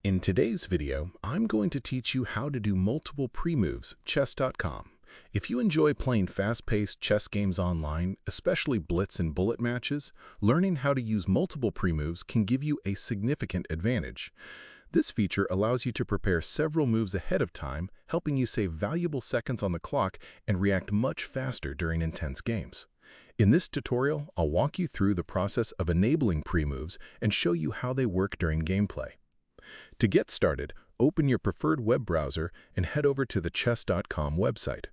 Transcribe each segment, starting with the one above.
In today's video, I'm going to teach you how to do multiple pre-moves, chess.com. If you enjoy playing fast-paced chess games online, especially blitz and bullet matches, learning how to use multiple pre-moves can give you a significant advantage. This feature allows you to prepare several moves ahead of time, helping you save valuable seconds on the clock and react much faster during intense games. In this tutorial, I'll walk you through the process of enabling pre-moves and show you how they work during gameplay. To get started, open your preferred web browser and head over to the chess.com website.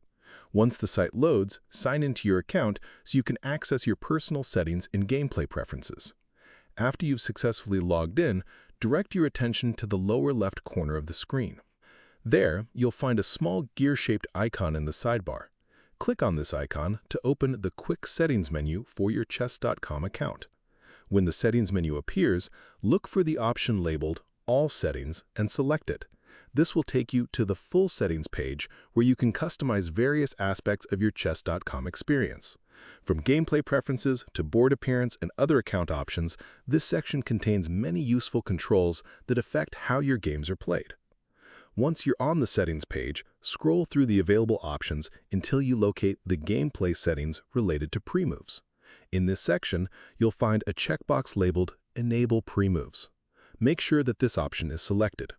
Once the site loads, sign into your account so you can access your personal settings and gameplay preferences. After you've successfully logged in, direct your attention to the lower left corner of the screen. There, you'll find a small gear-shaped icon in the sidebar. Click on this icon to open the Quick Settings menu for your chess.com account. When the Settings menu appears, look for the option labeled All Settings and select it. This will take you to the full settings page where you can customize various aspects of your chess.com experience. From gameplay preferences to board appearance and other account options, this section contains many useful controls that affect how your games are played. Once you're on the settings page, scroll through the available options until you locate the gameplay settings related to pre-moves. In this section, you'll find a checkbox labeled Enable Pre-moves. Make sure that this option is selected.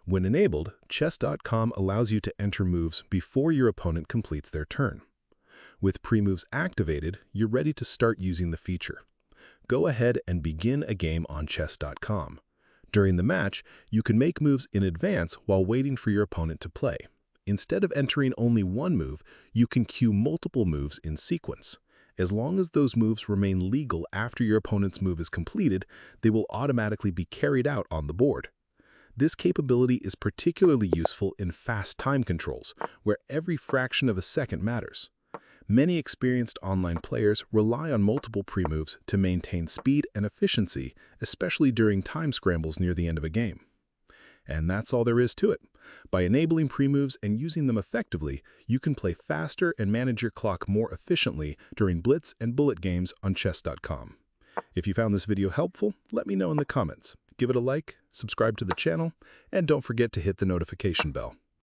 When enabled, chess.com allows you to enter moves before your opponent completes their turn. With pre-moves activated, you're ready to start using the feature. Go ahead and begin a game on chess.com. During the match, you can make moves in advance while waiting for your opponent to play. Instead of entering only one move, you can queue multiple moves in sequence. As long as those moves remain legal after your opponent's move is completed, they will automatically be carried out on the board. This capability is particularly useful in fast time controls, where every fraction of a second matters. Many experienced online players rely on multiple pre-moves to maintain speed and efficiency, especially during time scrambles near the end of a game. And that's all there is to it. By enabling pre-moves and using them effectively, you can play faster and manage your clock more efficiently during blitz and bullet games on chess.com. If you found this video helpful, let me know in the comments. Give it a like, subscribe to the channel, and don't forget to hit the notification bell.